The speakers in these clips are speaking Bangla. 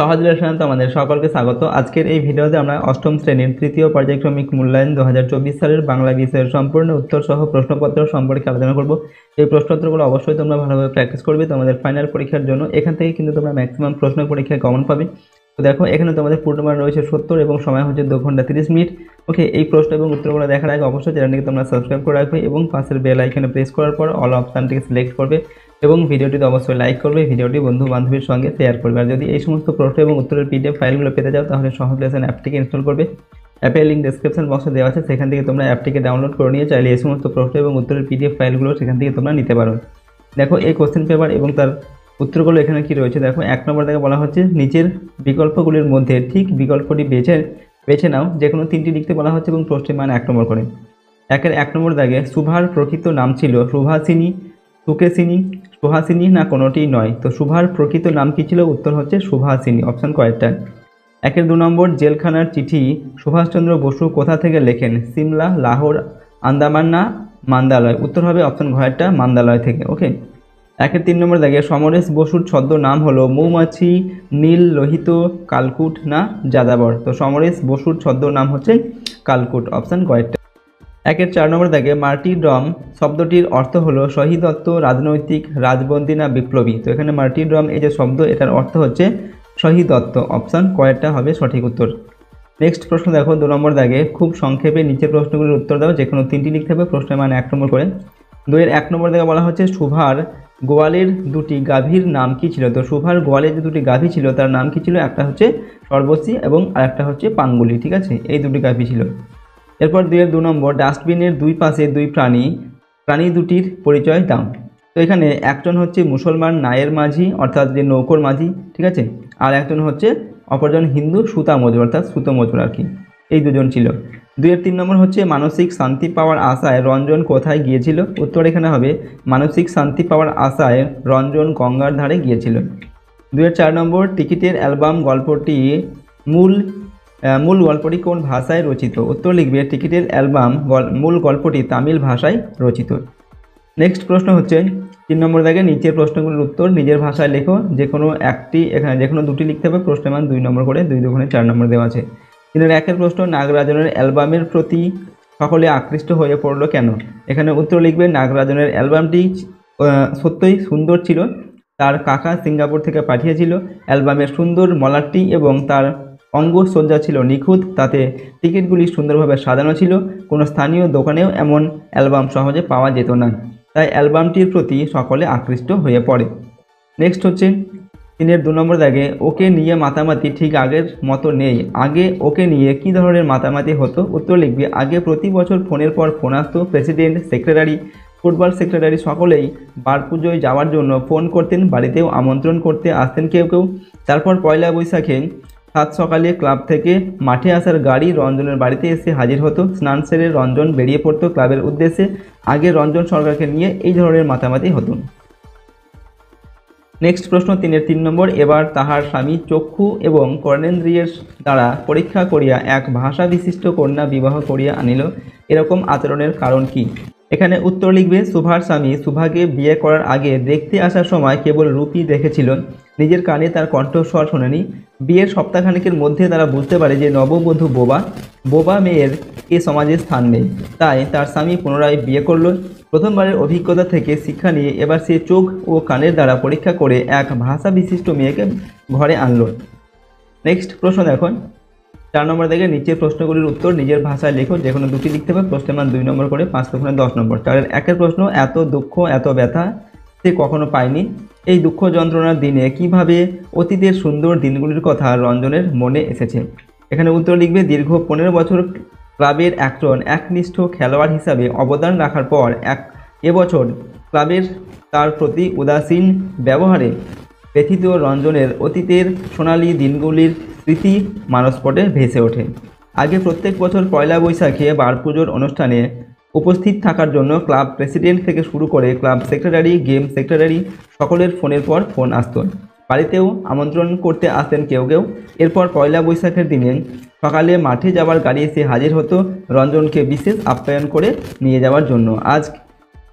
সহজ লেসনে তোমাদের সকলকে স্বাগত। আজকের এই ভিডিওতে আমরা অষ্টম শ্রেণীর তৃতীয় পর্যায়ক্রমিক মূল্যায়ন 2024 সালের বাংলা বিষয়ের সম্পূর্ণ উত্তর সহ প্রশ্নপত্র সম্পর্কে আলোচনা করব। এই প্রশ্নোত্তরগুলো অবশ্যই তোমরা ভালোভাবে প্র্যাকটিস করবে তোমাদের ফাইনাল পরীক্ষার জন্য। এখান থেকে কিন্তু তোমরা ম্যাক্সিমাম প্রশ্ন পরীক্ষায় কমন পাবে। তো দেখো, এখানে তোমাদের পূর্ণমান রয়েছে 70 এবং সময় হচ্ছে 2 ঘন্টা 30 মিনিট। ওকে, এই প্রশ্ন এবং উত্তরগুলো দেখার আগে অবশ্যই চ্যানেলটিকে তোমরা সাবস্ক্রাইব করে রাখবে এবং পাশের বেল আইকনে প্রেস করার পর অল অপশানটিকে সিলেক্ট করবে এবং ভিডিওটিতে অবশ্যই লাইক করবে, ভিডিওটি বন্ধু বান্ধবীর সঙ্গে শেয়ার করবে। আর যদি এই সমস্ত প্রশ্ন এবং উত্তরের পিডিএফ ফাইলগুলো পেতে চাও তাহলে সহজ লেসন অ্যাপটিকে ইনস্টল করবে। অ্যাপের লিঙ্ক ডেসক্রিপশন বক্সে দেওয়া আছে, সেখান থেকে তোমরা অ্যাপটিকে ডাউনলোড করে নিয়ে চাইলে এই সমস্ত প্রশ্ন এবং উত্তরের পিডিএফ ফাইলগুলো সেখান থেকে তোমরা নিতে পারো। দেখো, এই কোশ্চেন পেপার এবং তার উত্তরগুলো এখানে কি রয়েছে দেখো। 1 নম্বর থেকে বলা হচ্ছে নিচের বিকল্পগুলির মধ্যে ঠিক বিকল্পটি বেছে নাও। যে কোনো 3টি লিখতে বলা হচ্ছে এবং প্রশ্নের মান 1 নম্বর করে। 1 নম্বর দাগে সুভার প্রকৃত নাম ছিল সুভাষিনী, সুকেশিনী, সুহাসিনী না কোনোটিই নয়। তো সুভার প্রকৃত নাম কি ছিল? উত্তর হচ্ছে সুভাষিনী। অপশান কয়েকটা। 2 নম্বর জেলখানার চিঠি সুভাষচন্দ্র বসু কোথা থেকে লেখেন? সিমলা, লাহোর, আন্দামান না মান্দালয়? উত্তর হবে অপশান ঘয়েরটা, মান্দালয় থেকে। ওকে। 3 নম্বর দাগে সমরেশ বসুর ছদ্ম নাম হলো মৌমাছি, নীল, লোহিত, কালকুট না যাযাবর? তো সমরেশ বসুর ছদ্ম নাম হচ্ছে কালকুট। অপশান কয়েকটা। 4 নম্বর দাগে মার্টিরডম শব্দটির অর্থ হলো শহীদত্ব, রাজনৈতিক, রাজবন্দী না বিপ্লবী? তো এখানে মার্টিরডম এই যে শব্দ, এটার অর্থ হচ্ছে শহীদত্ব। অপশান কয়েকটা হবে সঠিক উত্তর। নেক্সট প্রশ্ন দেখো, 2 নম্বর দাগে খুব সংক্ষেপে নিচের প্রশ্নগুলির উত্তর দাও। যে কোনো 3টি লিখতে হবে, প্রশ্নের মান 1 নম্বর করে। 2 নম্বর দাগে বলা হচ্ছে সুভার গোয়ালের 2টি গাভীর নাম কি ছিল? তো সুভার গোয়ালের যে 2টি গাভী ছিল তার নাম কি ছিল? একটা হচ্ছে সর্বশী এবং আরেকটা হচ্ছে পাঙ্গুলি। ঠিক আছে, এই 2টি গাভী ছিল। এরপর 2 নম্বর ডাস্টবিনের 2 পাশে 2 প্রাণী দুটির পরিচয় দাও। তো এখানে একজন হচ্ছে মুসলমান নায়ের মাঝি অর্থাৎ যে নৌকোর মাঝি, ঠিক আছে, আর একজন হচ্ছে অপরজন হিন্দু সুতা মজুর অর্থাৎ সুতো মজুর আর কি। এই 2জন ছিল। 3 নম্বর হচ্ছে মানসিক শান্তি পাওয়ার আশায় রঞ্জন কোথায় গিয়েছিল? উত্তর এখানে হবে মানসিক শান্তি পাওয়ার আশায় রঞ্জন গঙ্গার ধারে গিয়েছিল। 4 নম্বর টিকিটের অ্যালবাম গল্পটি মূল গল্পটি কোন ভাষায় রচিত? উত্তর লিখবে টিকিটের অ্যালবাম মূল গল্পটি তামিল ভাষায় রচিত। নেক্সট প্রশ্ন হচ্ছে 3 নম্বর দাগে নিচের প্রশ্নগুলোর উত্তর নিজের ভাষায় লেখো। যে কোনো 2টি লিখতে হবে, প্রশ্নের মান 2 নম্বর করে। 2 দুগুণে 4 নম্বর দেওয়া আছে। 1 প্রশ্ন নাগরাজনের অ্যালবামের প্রতি সকলে আকৃষ্ট হয়ে পড়লো কেন? এখানে উত্তর লিখবে নাগরাজনের অ্যালবামটি সত্যই সুন্দর ছিল, তার কাকা সিঙ্গাপুর থেকে পাঠিয়েছিল। অ্যালবামের সুন্দর মলাটটি এবং তার অঙ্গসজ্জা ছিল নিখুঁত, তাতে টিকিটগুলি সুন্দরভাবে সাজানো ছিল। কোনো স্থানীয় দোকানেও এমন অ্যালবাম সহজে পাওয়া যেত না, তাই অ্যালবামটির প্রতি সকলে আকৃষ্ট হয়ে পড়ে। নেক্সট হচ্ছে 2 নম্বর দাগে ওকে নিয়ে মাতামাতি ঠিক আগের মতো নেই। আগে ওকে নিয়ে কী ধরনের মাতামাতি হতো? উত্তর লিখবে আগে প্রতি বছর ফোনের পর ফোন আসতো। প্রেসিডেন্ট, সেক্রেটারি, ফুটবল সেক্রেটারি সকলেই বার পুজোয় যাওয়ার জন্য ফোন করতেন, বাড়িতেও আমন্ত্রণ করতে আসতেন কেউ কেউ। তারপর পয়লা বৈশাখে 7 সকালে ক্লাব থেকে মাঠে আসার গাড়ি রঞ্জনের বাড়িতে এসে হাজির হতো। স্নান সেরে রঞ্জন বেরিয়ে পড়তো ক্লাবের উদ্দেশ্যে। আগে রঞ্জন সরকারকে নিয়ে এই ধরনের মাতামাতি হতো। নেক্সট প্রশ্ন 3 নম্বর এবার তাহার স্বামী চক্ষু এবং কর্ণেন্দ্রিয়ের দ্বারা পরীক্ষা করিয়া এক ভাষা বিশিষ্ট কন্যা বিবাহ করিয়া আনিল, এরকম আচরণের কারণ কি? এখানে উত্তর লিখবে সুভার স্বামী সুভাকে বিয়ে করার আগে দেখতে আসার সময় কেবল রূপই দেখেছিল, নিজের কানে তার কণ্ঠস্বর শোনেনি। বিয়ের সপ্তাহখানেকের মধ্যে তারা বুঝতে পারে যে নববধূ বোবা মেয়ের এ সমাজে স্থান নেই, তাই তার স্বামী পুনরায় বিয়ে করল। প্রথমবারের অভিজ্ঞতা থেকে শিক্ষা নিয়ে এবার সে চোখ ও কানের দ্বারা পরীক্ষা করে এক ভাষা বিশিষ্ট মেয়েকে ঘরে আনলো। নেক্সট প্রশ্ন দেখো, 4 নম্বর থেকে নিচের প্রশ্নগুলির উত্তর নিজের ভাষায় লেখো। যে কোনো 2টি লিখতে হবে, প্রশ্নের মান 2 নম্বর করে। 5 দুগুণে 10 নম্বর। 1 প্রশ্ন এত দুঃখ এত ব্যথা সে কখনো পায়নি। এই দুঃখ যন্ত্রণার দিনে কিভাবে অতীতের সুন্দর দিনগুলির কথা রঞ্জনের মনে এসেছে? এখানে উত্তর লিখবে দীর্ঘ 15 বছর ক্লাবের একজন একনিষ্ঠ খেলোয়াড় হিসাবে অবদান রাখার পর এবছর ক্লাবের তার প্রতি উদাসীন ব্যবহারে ব্যথিত রঞ্জনের অতীতের সোনালী দিনগুলির স্মৃতি মানসপটে ভেসে ওঠে। আগে প্রত্যেক বছর পয়লা বৈশাখে বার পুজোর অনুষ্ঠানে উপস্থিত থাকার জন্য ক্লাব প্রেসিডেন্ট থেকে শুরু করে ক্লাব সেক্রেটারি, গেম সেক্রেটারি সকলের ফোনের পর ফোন আসত। বাড়িতেও আমন্ত্রণ করতে আসতেন কেউ কেউ। এরপর পয়লা বৈশাখের দিনে সকালে মাঠে যাওয়ার গাড়ি এসে হাজির হতো রঞ্জনকে বিশেষ আপ্যায়ন করে নিয়ে যাওয়ার জন্য। আজ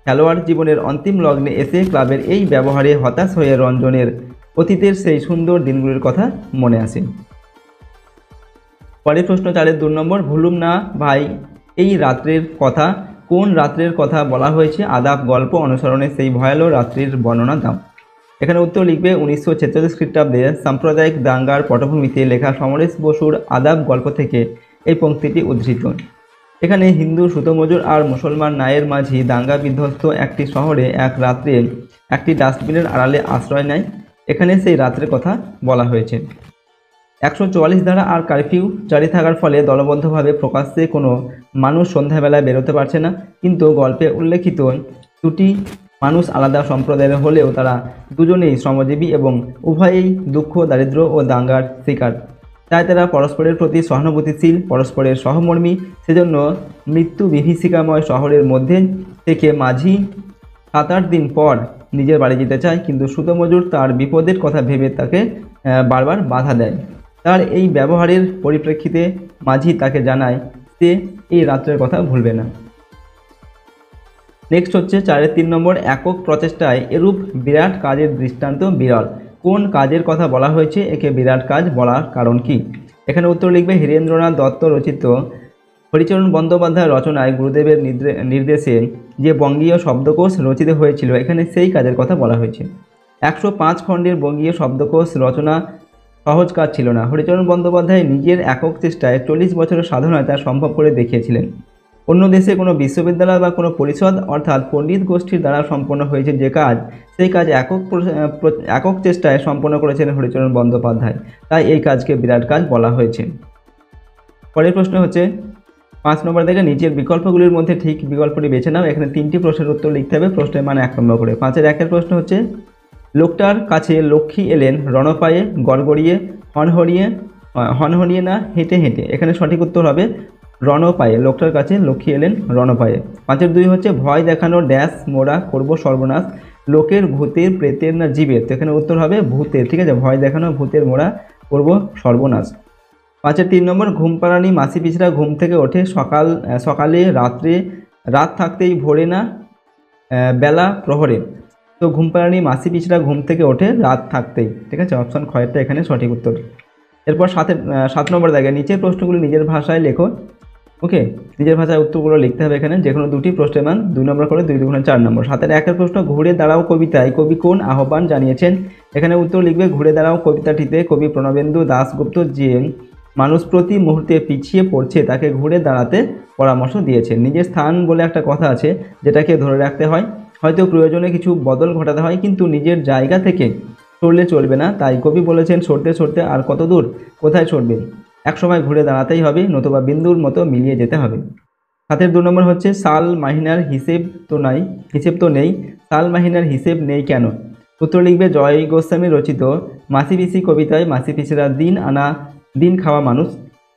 খেলোয়াড় জীবনের অন্তিম লগ্নে এসে ক্লাবের এই ব্যবহারে হতাশ হয়ে রঞ্জনের অতীতের সেই সুন্দর দিনগুলির কথা মনে আসে। পরের প্রশ্ন 4-এর 2 নম্বর, ভুলুম না ভাই এই রাত্রের কথা, কোন রাত্রের কথা বলা হয়েছে? আদাব গল্প অনুসরণে সেই ভয়ালো রাত্রির বর্ণনা দাও। এখানে উত্তর লিখবে 1946 খ্রিস্টাব্দে সাম্প্রদায়িক দাঙ্গার পটভূমিতে লেখা সমরেশ বসুর আদাব গল্প থেকে এই পংক্তিটি উদ্ধৃত। এখানে হিন্দু সুতোমজুর আর মুসলমান নায়ের মাঝি দাঙ্গা বিধ্বস্ত একটি শহরে এক রাত্রে একটি ডাস্টবিনের আড়ালে আশ্রয় নেয়। এখানে সেই রাত্রের কথা বলা হয়েছে। 144 ধারা আর কারফিউ জারি থাকার ফলে দলবদ্ধভাবে প্রকাশ্যে কোনো মানুষ সন্ধ্যাবেলায় বেরোতে পারছে না, কিন্তু গল্পে উল্লেখিত দুটি মানুষ আলাদা সম্প্রদায়ের হলেও তারা দুজনেই শ্রমজীবী এবং উভয়েই দুঃখ, দারিদ্র্য ও দাঙ্গার শিকার। তাই তারা পরস্পরের প্রতি সহানুভূতিশীল, পরস্পরের সহমর্মী। সেজন্য মৃত্যু বিভীষিকাময় শহরের মধ্যে থেকে মাঝি 7-8 দিন পর নিজের বাড়ি যেতে চায়, কিন্তু সুতোমজুর তার বিপদের কথা ভেবে তাকে বারবার বাধা দেয়। তার এই ব্যবহারের পরিপ্রেক্ষিতে মাঝি তাকে জানায় সে এই রাত্রের কথা ভুলবে না। নেক্সট হচ্ছে 4-এর 3 নম্বর, একক প্রচেষ্টায় এরূপ বিরাট কাজের দৃষ্টান্ত বিরল। কোন কাজের কথা বলা হয়েছে? একে বিরাট কাজ বলার কারণ কি? এখানে উত্তর লিখবে হীরেন্দ্রনাথ দত্ত রচিত হরিচরণ বন্দ্যোপাধ্যায় রচনায় গুরুদেবের নির্দেশে যে বঙ্গীয় শব্দকোষ রচিত হয়েছিল, এখানে সেই কাজের কথা বলা হয়েছে। 105 খণ্ডের বঙ্গীয় শব্দকোষ রচনা সহজ কাজ ছিল না। হরিচরণ বন্দ্যোপাধ্যায় নিজের একক চেষ্টায় 40 বছরের সাধনায় তা সম্ভব করে দেখিয়েছিলেন। অন্য দেশে কোনো বিশ্ববিদ্যালয় বা কোনো পরিষদ অর্থাৎ পণ্ডিত গোষ্ঠীর দ্বারা সম্পন্ন হয়েছে যে কাজ, সেই কাজ একক চেষ্টায় সম্পন্ন করেছেন হরিচরণ বন্দ্যোপাধ্যায়। তাই এই কাজকে বিরাট কাজ বলা হয়েছে। পরের প্রশ্ন হচ্ছে 5 নম্বর থেকে নিচের বিকল্পগুলির মধ্যে ঠিক বিকল্পটি বেছে নাও। এখানে 3টি প্রশ্নের উত্তর লিখতে হবে, প্রশ্নের মান 1 নম্বর করে। 5-এর 1-এর প্রশ্ন হচ্ছে, লোকটার কাছে লক্ষ্মী এলেন রণপায়ে, গড়গড়িয়ে, হনহনিয়ে না হেঁটে হেঁটে। এখানে সঠিক উত্তর হবে রণপায়ে। লোকটার কাছে লক্ষ্মী এলেন রণপায়ে। 5-এর 2 হচ্ছে, ভয় দেখানো ড্যাশ মোরা করব সর্বনাশ, লোকের, ভূতের, প্রেতের না জীবের? তো এখানে উত্তর হবে ভূতের। ঠিক আছে, ভয় দেখানো ভূতের, মোরা করব সর্বনাশ। 5-এর 3 নম্বর, ঘুম পাড়ানি মাসি পিছরা ঘুম থেকে ওঠে সকালে রাত থাকতেই ভোরে না বেলা প্রহরে। তো ঘুম পাড়ানি মাসি পিছরা ঘুম থেকে ওঠে রাত থাকতেই। ঠিক আছে, অপশন খয়েরটা এখানে সঠিক উত্তর। এরপর 7 নম্বর দেখে নিচের প্রশ্নগুলি নিজের ভাষায় লেখো। ওকে, নিজের ভাষায় উত্তরগুলো লিখতে হবে। এখানে যে কোনো দুটি প্রশ্নের মান 2 নম্বর করে, 2 2 4 নম্বর। 7-এর 1-এর প্রশ্ন, ঘুরে দাঁড়াও কবিতায় কবি কোন আহ্বান জানিয়েছেন? এখানে উত্তর লিখবে ঘুরে দাঁড়াও কবিতাটিতে কবি প্রণবেন্দু দাশগুপ্ত যে মানুষ প্রতি মুহূর্তে পিছিয়ে পড়ছে তাকে ঘুরে দাঁড়াতে পরামর্শ দিয়েছেন। নিজের স্থান বলে একটা কথা আছে, যেটাকে ধরে রাখতে হয়। হয়তো প্রয়োজনে কিছু বদল ঘটাতে হয়, কিন্তু নিজের জায়গা থেকে সরলে চলবে না। তাই কবি বলেছেন, সরতে সরতে আর কত দূর, কোথায় সরবেন, একসময় ঘুরে দাঁড়াতেই হবে, নতুবা বিন্দুর মতো মিলিয়ে যেতে হবে। 7-এর 2 নম্বর হচ্ছে, সাল মাহিনার হিসেব তো নেই, সাল মাহিনার হিসেব নেই কেন? উত্তর লিখবে জয় গোস্বামী রচিত মাসি পিসি কবিতায় মাসি পিসিরা দিন খাওয়া মানুষ,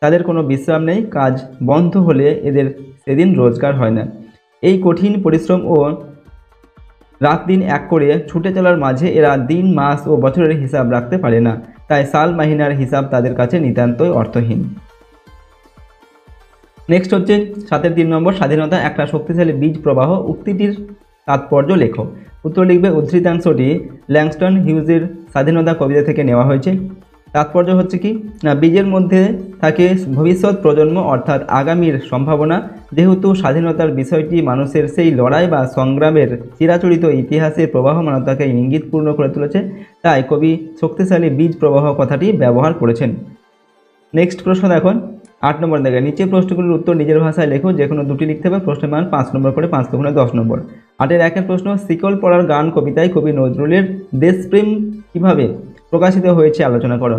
তাদের কোনো বিশ্রাম নেই, কাজ বন্ধ হলে এদের সেদিন রোজগার হয় না। এই কঠিন পরিশ্রম ও রাত দিন এক করে ছুটে চলার মাঝে এরা দিন, মাস ও বছরের হিসাব রাখতে পারে না। তাই সাল মাহিনার হিসাব তাদের কাছে নিতান্তই অর্থহীন। নেক্সট হচ্ছে 7-এর 3 নম্বর, স্বাধীনতা একটা শক্তিশালী বীজ প্রবাহ, উক্তিটির তাৎপর্য লেখো। উত্তর লিখবে উদ্ধৃতাংশটি ল্যাংস্টন হিউজের স্বাধীনতা কবিতা থেকে নেওয়া হয়েছে। তাৎপর্য হচ্ছে কি না, বীজের মধ্যে থাকে ভবিষ্যৎ প্রজন্ম অর্থাৎ আগামীর সম্ভাবনা। যেহেতু স্বাধীনতার বিষয়টি মানুষের সেই লড়াই বা সংগ্রামের চিরাচরিত ইতিহাসের প্রবাহমানতাকে ইঙ্গিতপূর্ণ করে তুলেছে, তাই কবি শক্তিশালী বীজ প্রবাহ কথাটি ব্যবহার করেছেন। নেক্সট প্রশ্ন দেখুন 8 নম্বর দেখে নিচে প্রশ্নগুলির উত্তর নিজের ভাষায় লেখো। যে কোনো দুটি লিখতে হবে, প্রশ্নের মান 5 নম্বর করে, 5 2 10 নম্বর। 8-এর 1-এর প্রশ্ন, শিকল পড়ার গান কবিতায় কবি নজরুলের দেশপ্রেম কিভাবে প্রকাশিত হয়েছে আলোচনা করো।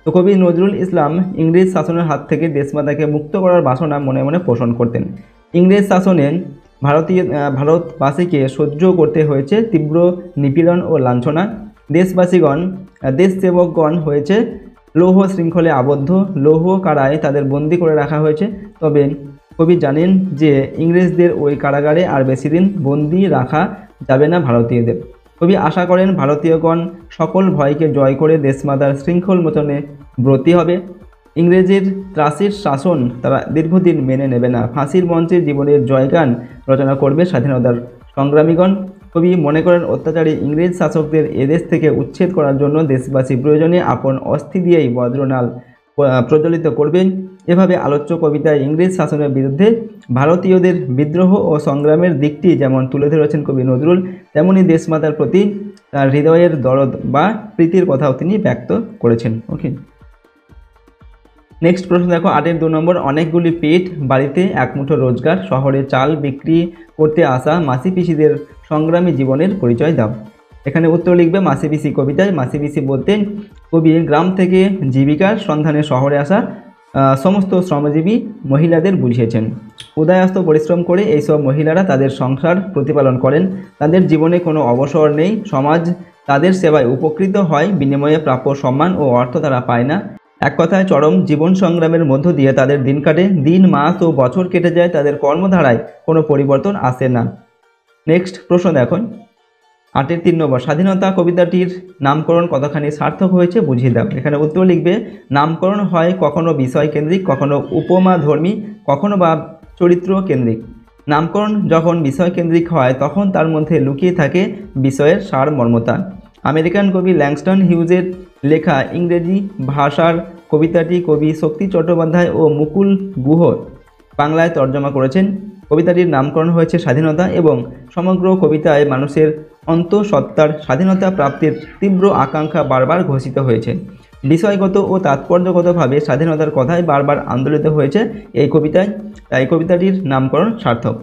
তো কবি নজরুল ইসলাম ইংরেজ শাসনের হাত থেকে দেশমাতাকে মুক্ত করার বাসনা মনে মনে পোষণ করতেন। ইংরেজ শাসনে ভারতবাসীকে সহ্য করতে হয়েছে তীব্র নিপীড়ন ও লাঞ্ছনা। দেশসেবকগণ হয়েছে লৌহ শৃঙ্খলে আবদ্ধ, লৌহ কারায় তাদের বন্দি করে রাখা হয়েছে। তবে কবি জানেন যে ইংরেজদের ওই কারাগারে আর বেশি দিন বন্দি রাখা যাবে না ভারতীয়দের। কবি আশা করেন ভারতীয়গণ সকল ভয়কে জয় করে দেশমাতার শৃঙ্খল মোচনে ব্রতী হবে। ইংরেজের ত্রাসের শাসন তারা দীর্ঘদিন মেনে নেবে না। ফাঁসির মঞ্চে জীবনের জয়গান রচনা করবে স্বাধীনতার সংগ্রামীগণ। কবি মনে করেন অত্যাচারী ইংরেজ শাসকদের এদেশ থেকে উচ্ছেদ করার জন্য দেশবাসী প্রয়োজনে আপন অস্থি দিয়েই বজ্রনাল প্রজ্বলিত করবেন। এভাবে আলোচ্য কবিতায় ইংরেজ শাসনের বিরুদ্ধে ভারতীয়দের বিদ্রোহ ও সংগ্রামের দিকটি যেমন তুলে ধরেছেন কবি নজরুল, তেমনি দেশমাতার প্রতি তার হৃদয়ের দরদ বা প্রীতির কথাও তিনি ব্যক্ত করেছেন। ওকে, নেক্সট প্রশ্ন দেখো 8-এর 2 নম্বর। অনেকগুলি পেট, বাড়িতে এক মুঠো রোজগার, শহরে চাল বিক্রি করতে আসা মাসি পিসিদের সংগ্রামী জীবনের পরিচয় দাও। এখানে উত্তর লিখবে মাসি পিসি কবিতায় মাসি পিসি বলতেন কবি গ্রাম থেকে জীবিকার সন্ধানে শহরে আসা সমস্ত শ্রমজীবী মহিলাদের বুঝিয়েছেন। উদয়াস্ত পরিশ্রম করে এইসব মহিলারা তাদের সংসার প্রতিপালন করেন, তাদের জীবনে কোনো অবসর নেই, সমাজ তাদের সেবায় উপকৃত হয়, বিনিময়ে প্রাপ্য সম্মান ও অর্থ তারা পায় না। এক কথায় চরম জীবন সংগ্রামের মধ্য দিয়ে তাদের দিন কাটে, দিন মাস ও বছর কেটে যায়, তাদের কর্মধারায় কোনো পরিবর্তন আসে না। নেক্সট প্রশ্ন দেখুন 8-এর 3 নম্বর। স্বাধীনতা কবিতাটির নামকরণ কতখানি সার্থক হয়েছে বুঝিয়ে দাও। এখানে উত্তর লিখবে নামকরণ হয় কখনো বিষয় কেন্দ্রিক, কখনো উপমা ধর্মী, কখনো বা চরিত্র কেন্দ্রিক। নামকরণ যখন বিষয় কেন্দ্রিক হয় তখন তার মধ্যে লুকিয়ে থাকে বিষয়ের সারমর্মতা। আমেরিকান কবি ল্যাংস্টন হিউজের লেখা ইংরেজি ভাষার কবিতাটি কবি শক্তি চট্টোপাধ্যায় ও মুকুল গুহ বাংলায় তর্জমা করেছেন। কবিতাটির নামকরণ হয়েছে স্বাধীনতা এবং সমগ্র কবিতায় মানুষের অন্তঃসত্ত্বার স্বাধীনতা প্রাপ্তির তীব্র আকাঙ্ক্ষা বারবার ঘোষিত হয়েছে। বিষয়গত ও তাৎপর্যগতভাবে স্বাধীনতার কথাই বারবার আন্দোলিত হয়েছে এই কবিতায়, তাই কবিতাটির নামকরণ সার্থক।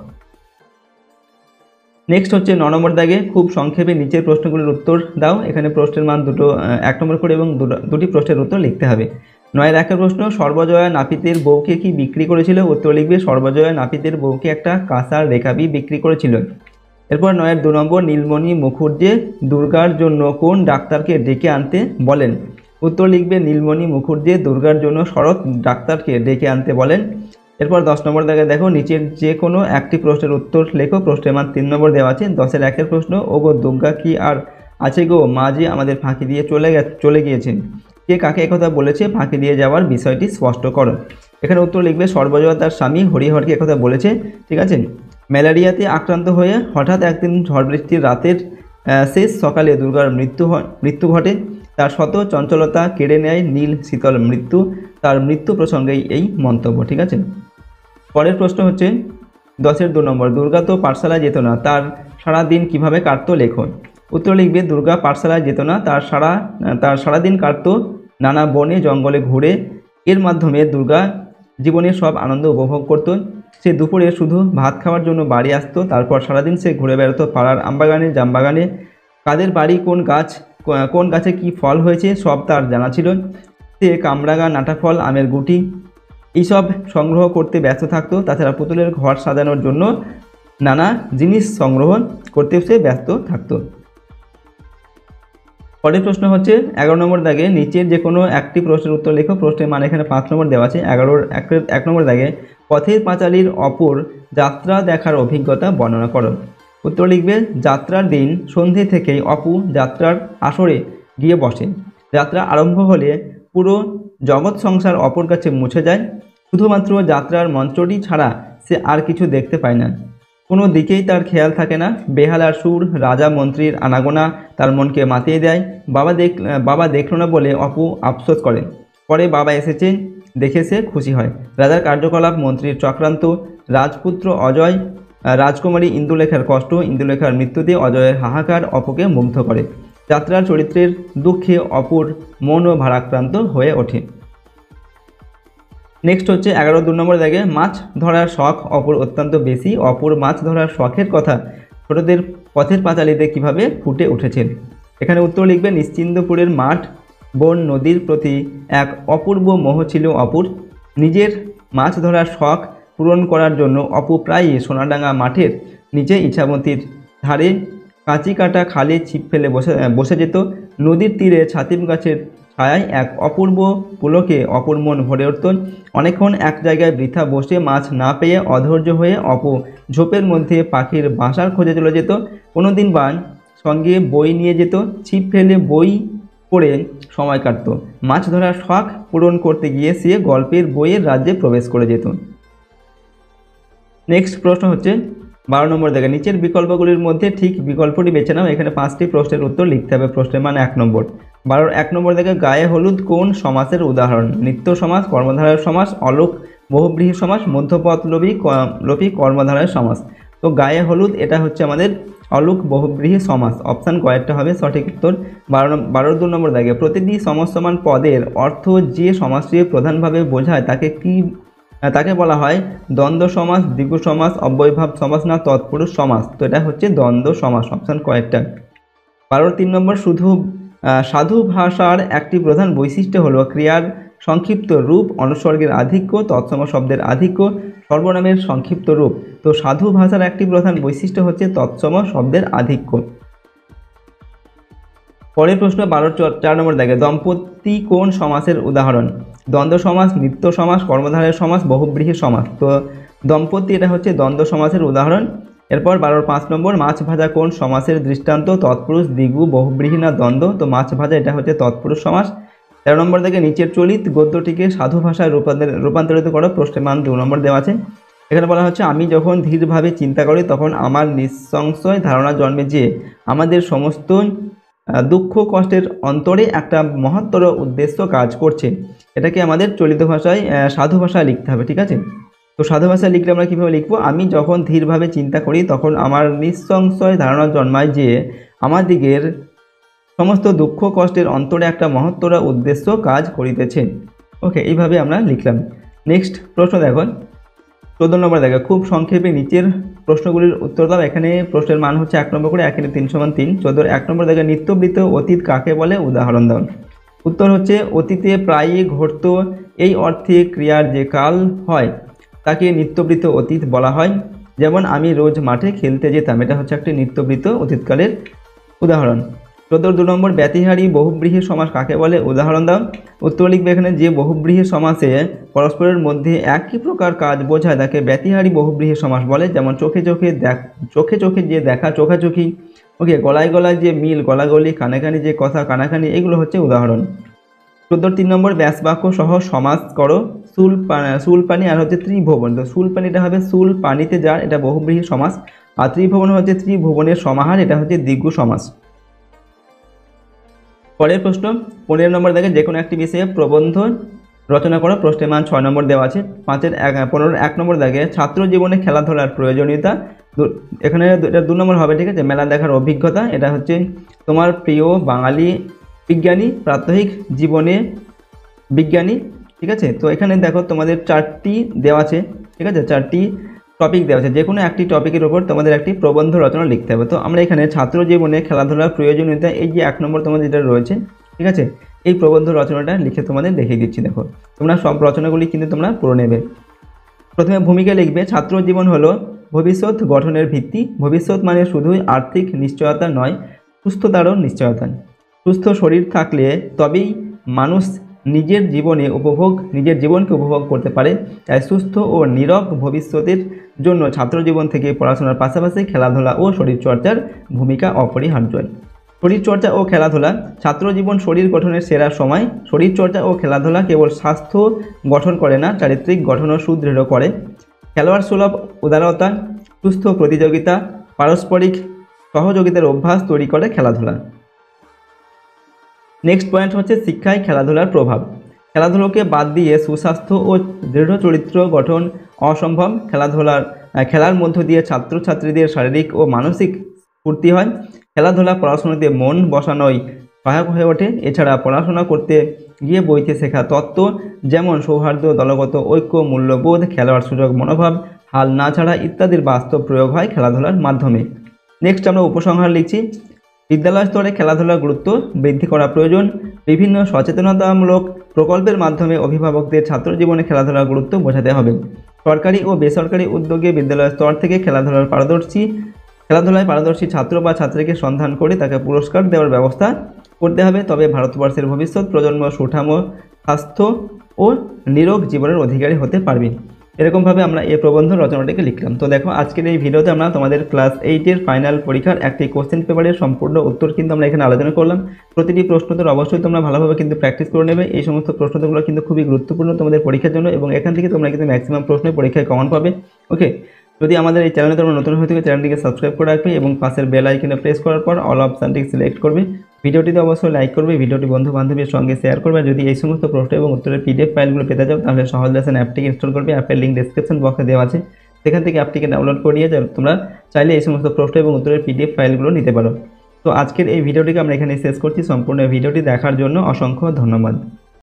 নেক্সট হচ্ছে 9 নম্বর দাগে খুব সংক্ষেপে নিচের প্রশ্নগুলির উত্তর দাও। এখানে প্রশ্নের মান দুটো 1 নম্বর করে এবং দুটি প্রশ্নের উত্তর লিখতে হবে। 9-এর 1 প্রশ্ন, সর্বজয়া নাপিতের বউকে কি বিক্রি করেছিল? উত্তর লিখবে সর্বজয়া নাপিতের বউকে একটা কাঁসার রেখাবি বিক্রি করেছিল। এরপর 9-এর 2 নম্বর, নীলমণি মুখুজ্জে দুর্গার জন্য কোন ডাক্তারকে ডেকে আনতে বলেন? উত্তর লিখবে নীলমণি মুখুজ্জে দুর্গার জন্য শরৎ ডাক্তারকে ডেকে আনতে বলেন। এরপর 10 নম্বর দাগে দেখো নিচের যে কোনো একটি প্রশ্নের উত্তর লেখো। প্রশ্নের মান 3 নম্বর দেওয়া আছে। 10-এর 1 প্রশ্ন, ওগো দুর্গা কি আর আছে গো, মা যে আমাদের ফাঁকি দিয়ে চলে গিয়েছেন, কে কাকে একথা বলেছে, ফাঁকি দিয়ে যাওয়ার বিষয়টি স্পষ্ট করো। এখানে উত্তর লিখবে সর্বজয়া তার স্বামী হরিহরকে একথা বলেছে। ঠিক আছে, ম্যালেরিয়াতে আক্রান্ত হয়ে হঠাৎ একদিন ঝড় বৃষ্টির রাতের শেষ সকালে দুর্গার মৃত্যু ঘটে। তার শত চঞ্চলতা কেড়ে নেয় নীল শীতল মৃত্যু। তার মৃত্যু প্রসঙ্গেই এই মন্তব্য। ঠিক আছে, পরের প্রশ্ন হচ্ছে 10-এর 2 নম্বর, দুর্গা তো পাঠশালায় যেত না, তার সারা দিন কিভাবে কাটতো লেখো। উত্তর লিখবে দুর্গা পাঠশালায় যেত না, তার সারাদিন কাটতো নানা বনে জঙ্গলে ঘুরে। এর মাধ্যমে দুর্গা জীবনের সব আনন্দ উপভোগ করত। সে দুপুরে শুধু ভাত খাওয়ার জন্য বাড়ি আসতো, তারপর সারাদিন সে ঘুরে বেড়াতো পাড়ার আমবাগানে জামবাগানে। কাদের বাড়ি কোন গাছে কি ফল হয়েছে সব তার জানা ছিল। সে কামরাঙা, নাটাফল, আমের গুটি এইসব সংগ্রহ করতে ব্যস্ত থাকতো। তাছাড়া পুতুলের ঘর সাজানোর জন্য নানা জিনিস সংগ্রহ করতে সে ব্যস্ত থাকতো। পরের প্রশ্ন হচ্ছে 11 নম্বর দাগে নিচের যে কোনো একটি প্রশ্নের উত্তর লেখো। প্রশ্নের মান এখানে 5 নম্বর দেওয়া আছে। 1 নম্বর দাগে পথের পাঁচালীর অপর যাত্রা দেখার অভিজ্ঞতা বর্ণনা করো। উত্তর লিখবে যাত্রার দিন সন্ধে থেকেই অপু যাত্রার আসরে গিয়ে বসে। যাত্রা আরম্ভ হলে পুরো জগৎ সংসার অপর কাছে মুছে যায়। শুধুমাত্র যাত্রার মঞ্চটি ছাড়া সে আর কিছু দেখতে পায় না। কোনো দিকেই তার খেয়াল থাকে না। বেহালার সুর, রাজা মন্ত্রীর আনাগোনা তার মনকে মাতিয়ে দেয়। বাবা দেখল না বলে অপু আফসোস করে। পরে বাবা এসেছেন দেখে সে খুশি হয়। রাজার কার্যকলাপ, মন্ত্রীর চক্রান্ত, রাজপুত্র অজয়, রাজকুমারী ইন্দুলেখার কষ্ট, ইন্দুলেখার মৃত্যুতে অজয়ের হাহাকার অপুকে মুগ্ধ করে। যাত্রার চরিত্রের দুঃখে অপুর মনও ভারাক্রান্ত হয়ে ওঠে। নেক্সট হচ্ছে 11-2 নম্বর দাগে মাছ ধরার শখ অপুর অত্যন্ত বেশি। অপুর মাছ ধরার শখের কথা ছোটদের পথের পাঁচালীতে কিভাবে ফুটে উঠেছে। এখানে উত্তর লিখবে নিশ্চিন্দপুরের মাঠ, বন, নদীর প্রতি এক অপূর্ব মোহ ছিল অপুর। নিজের মাছ ধরার শখ পূরণ করার জন্য অপু প্রায়ই সোনাডাঙ্গা মাঠের নিচে ইছামতির ধারে কাঁচি কাটা খালে ছিপ ফেলে বসে যেত। নদীর তীরে ছাতিম গাছের ছায়ায় এক অপূর্ব পুলকে অপুর মন ভরে উঠত। অনেকক্ষণ এক জায়গায় বৃথা বসে মাছ না পেয়ে অধৈর্য হয়ে অপু ঝোপের মধ্যে পাখির বাসার খোঁজে চলে যেত। কোনোদিন বা সঙ্গে বই নিয়ে যেত, ছিপ ফেলে বই পড়ে সময় কাটত। মাছ ধরার শখ পূরণ করতে গিয়ে সে গল্পের বইয়ের রাজ্যে প্রবেশ করে যেত। নেক্সট প্রশ্ন হচ্ছে 12 নম্বর দেখে নিচের বিকল্পগুলির মধ্যে ঠিক বিকল্পটি বেছে নাও। এখানে 5টি প্রশ্নের উত্তর লিখতে হবে। প্রশ্নের মান 1 নম্বর। 12 1 নম্বর দেখে গায়ে হলুদ কোন সমাসের উদাহরণ? নিত্য সমাস, কর্মধারয় সমাস, অলোক বহুব্রীহি সমাস, মধ্যপদলোপী কর্মধারয় সমাস। তো গায়ে হলুদ এটা হচ্ছে আমাদের অলোক বহুব্রীহি সমাস। অপশান কয়েকটা হবে সঠিক উত্তর। 12 2 নম্বর দেখে প্রতিটি সমস্যমান পদের অর্থ যে সমাসটি প্রধানভাবে বোঝায় তাকে বলা হয় দ্বন্দ্ব সমাস, দ্বিগু সমাস, অব্যয়ভাব সমাস না তৎপুরুষ সমাস। তো এটা হচ্ছে দ্বন্দ্ব সমাস। অপশান কয়েকটা। 12 3 নম্বর সাধু ভাষার একটি প্রধান বৈশিষ্ট্য হলো ক্রিয়ার সংক্ষিপ্ত রূপ, অনুসর্গের আধিক্য, তৎসম শব্দের আধিক্য, সর্বনামের সংক্ষিপ্ত রূপ। তো সাধু ভাষার একটি প্রধান বৈশিষ্ট্য হচ্ছে তৎসম শব্দের আধিক্য। পরের প্রশ্ন 12 4 নম্বর দেখে দম্পতি কোন সমাসের উদাহরণ? দ্বন্দ্ব সমাস, নিত্য সমাস, কর্মধারয় সমাস, বহুব্রীহি সমাস। তো দম্পতি এটা হচ্ছে দ্বন্দ্ব সমাসের উদাহরণ। এরপর 12 5 নম্বর মাছ ভাজা কোন সমাসের দৃষ্টান্ত? তৎপুরুষ, দ্বিগু, বহুব্রীহি না দ্বন্দ্ব? তো মাছ ভাজা এটা হচ্ছে তৎপুরুষ সমাস। 13 নম্বর থেকে নিচের চলিত গদ্যটিকে সাধু ভাষায় রূপান্তরিত করো। প্রশ্নের মান 2 নম্বর দেওয়া আছে। এখানে বলা হচ্ছে আমি যখন ধীরভাবে চিন্তা করি তখন আমার নিঃসংশয় ধারণা জন্মে যে আমাদের সমস্ত দুঃখ কষ্টের অন্তরে একটা মহত্তর উদ্দেশ্য কাজ করছে। এটাকে আমাদের চলিত ভাষায় সাধু ভাষায় লিখতে হবে। ঠিক আছে, তো সাধু ভাষায় লিখলে আমরা কীভাবে লিখবো? আমি যখন ধীরভাবে চিন্তা করি তখন আমার নিঃসংশয় ধারণা জন্মায় যে আমাদিগের সমস্ত দুঃখ কষ্টের অন্তরে একটা মহত্তর উদ্দেশ্য কাজ করিতেছে। ওকে, এইভাবে আমরা লিখলাম। নেক্সট প্রশ্ন দেখো 14 নম্বর দেখো খুব সংক্ষেপে নিচের প্রশ্নগুলির উত্তর দাও। এখানে প্রশ্নের মান হচ্ছে 1 নম্বর করে, 1 3 = 3। 14 1 নম্বর দেখো নিত্যবৃত্ত অতীত কাকে বলে? উদাহরণ দাও। উত্তর হচ্ছে অতীতে প্রায়ই ঘটত এই অর্থে ক্রিয়ার যে কাল হয় তাকে নিত্যবৃত্ত অতীত বলা হয়। যেমন আমি রোজ মাঠে খেলতে যেতাম, এটা হচ্ছে একটি নিত্যবৃত্ত অতীতকালের উদাহরণ। 14 2 নম্বর ব্যতিহারী বহুব্রীহি সমাস কাকে বলে? উদাহরণ দাও। উত্তর লিখবে এখানে যে বহুব্রীহি সমাসে পরস্পরের মধ্যে একই প্রকার কাজ বোঝায় তাকে ব্যতিহারী বহুব্রীহি সমাস বলে। যেমন চোখে চোখে যে দেখা চোখাচোখি, ওকে, গলায় গলায় যে মিল গলাগলি, কানে কানে যে কথা কানাকানি, এগুলো হচ্ছে উদাহরণ। 14 3 নম্বর ব্যাস বাক্য সহ সমাস করো। সুলপানি আর হচ্ছে ত্রিভুবন। তো সুলপানিটা হবে সুল পানিতে যার, এটা বহুব্রীহি সমাস। আর ত্রিভুবন হচ্ছে ত্রিভুবনের সমাহার, এটা হচ্ছে দ্বিগু সমাস। পরের প্রশ্ন 15 নম্বর দেখে যে কোনো একটি বিষয়ে প্রবন্ধ রচনা করো। প্রশ্নের মান 6 নম্বর দেওয়া আছে। 15 1 নম্বর দেখে ছাত্র জীবনে খেলাধুলার প্রয়োজনীয়তা। এখানে এটা 2 নম্বর হবে। ঠিক আছে, মেলা দেখার অভিজ্ঞতা, এটা হচ্ছে তোমার প্রিয় বাঙালি বিজ্ঞানী, প্রাত্যহিক জীবনে বিজ্ঞানী। ঠিক আছে, তো এখানে দেখো তোমাদের 4টি দেওয়া আছে। ঠিক আছে, 4টি টপিক দেওয়া আছে। যে কোনো একটি টপিকের উপর তোমাদের একটি প্রবন্ধ রচনা লিখতে হবে। তো আমরা এখানে ছাত্র জীবনে খেলাধুলার প্রয়োজনীয়তা, এই যে 1 নম্বর তোমাদের যেটা রয়েছে, ঠিক আছে, এই প্রবন্ধ রচনাটা লিখে তোমাদের দেখিয়ে দিচ্ছি। দেখো তোমরা সব রচনাগুলি কিন্তু তোমরা পড়ে নেবে। প্রথমে ভূমিকা লিখবে ছাত্র জীবন হলো ভবিষ্যৎ গঠনের ভিত্তি। ভবিষ্যৎ মানে শুধুই আর্থিক নিশ্চয়তা নয়, সুস্থতারও নিশ্চয়তা। সুস্থ শরীর থাকলে তবেই মানুষ নিজের জীবনকে উপভোগ করতে পারে। তাই সুস্থ ও নীরব ভবিষ্যতের জন্য ছাত্র জীবন থেকে পড়াশোনার পাশাপাশি খেলাধুলা ও শরীরচর্চার ভূমিকা অপরিহার্য। শরীরচর্চা ও খেলাধুলা ছাত্র জীবন শরীর গঠনের সেরা সময়। শরীরচর্চা ও খেলাধুলা কেবল স্বাস্থ্য গঠন করে না, চারিত্রিক গঠনও সুদৃঢ় করে। খেলোয়াড় সুলভ উদারতা, সুস্থ প্রতিযোগিতা, পারস্পরিক সহযোগিতার অভ্যাস তৈরি করে খেলাধুলা। নেক্সট পয়েন্ট হচ্ছে শিক্ষায় খেলাধুলার প্রভাব। খেলাধুলোকে বাদ দিয়ে সুস্বাস্থ্য ও দৃঢ় চরিত্র গঠন অসম্ভব। খেলার মধ্য দিয়ে ছাত্রছাত্রীদের শারীরিক ও মানসিক স্ফূর্তি হয়। খেলাধুলা পড়াশোনাতে মন বসানোয় সহায়ক হয়ে ওঠে। এছাড়া পড়াশোনা করতে গিয়ে বইতে শেখা তত্ত্ব যেমন সৌহার্দ্য, দলগত ঐক্য, মূল্যবোধ, খেলোয়াড় সুযোগ মনোভাব, হাল না ছাড়া ইত্যাদির বাস্তব প্রয়োগ হয় খেলাধুলার মাধ্যমে। নেক্সট আমরা উপসংহার লিখছি। বিদ্যালয় স্তরে খেলাধুলার গুরুত্ব বৃদ্ধি করা প্রয়োজন। বিভিন্ন সচেতনতামূলক প্রকল্পের মাধ্যমে অভিভাবকদের ছাত্র জীবনে খেলাধুলার গুরুত্ব বোঝাতে হবে। সরকারি ও বেসরকারি উদ্যোগে বিদ্যালয় স্তর থেকে খেলাধুলায় পারদর্শী ছাত্র বা ছাত্রীকে সন্ধান করে তাকে পুরস্কার দেওয়ার ব্যবস্থা করতে হবে। তবে ভারতবর্ষের ভবিষ্যৎ প্রজন্ম সুঠাম স্বাস্থ্য ও নিরোগ জীবনের অধিকারী হতে পারবে। এরকমভাবে আমরা এই প্রবন্ধ রচনাটিকে লিখলাম। তো দেখো আজকের এই ভিডিওতে আমরা তোমাদের ক্লাস 8-এর ফাইনাল পরীক্ষার একটি কোশ্চেন পেপারের সম্পূর্ণ উত্তর কিন্তু আমরা এখানে আলোচনা করলাম। প্রতিটি প্রশ্নোত্তর অবশ্যই তোমরা ভালোভাবে কিন্তু প্র্যাকটিস করে নেবে। এই সমস্ত প্রশ্নোত্তরগুলো কিন্তু খুবই গুরুত্বপূর্ণ তোমাদের পরীক্ষার জন্য এবং এখান থেকে তোমরা কিন্তু ম্যাক্সিমাম প্রশ্নের পরীক্ষায় কমন পাবে। ওকে, যদি আমাদের এই চ্যানেলে তোমরা নতুন হয়ে থাকে চ্যানেলটিকে সাবস্ক্রাইব করে রাখবে এবং পাশের বেল আইকনে প্রেস করার পর অল অপশানটি সিলেক্ট করবে। ভিডিওটিতে অবশ্যই লাইক করবে, ভিডিওটি বন্ধু বান্ধবের সঙ্গে শেয়ার করবে। যদি এই সমস্ত প্রশ্ন এবং উত্তরের পিডিএফ ফাইলগুলো পেতে চাও তাহলে সহজ লেসন অ্যাপটিকে ইনস্টল করবে। অ্যাপের লিঙ্ক ডেসক্রিপশন বক্সে দেওয়া আছে, সেখান থেকে অ্যাপটিকে ডাউনলোড করে নিয়ে তোমরা চাইলে এই সমস্ত প্রশ্ন এবং উত্তরের পিডিএফ ফাইলগুলো নিতে পারো। তো আজকের এই ভিডিওটিকে আমরা এখানে শেষ করছি। সম্পূর্ণ ভিডিওটি দেখার জন্য অসংখ্য ধন্যবাদ।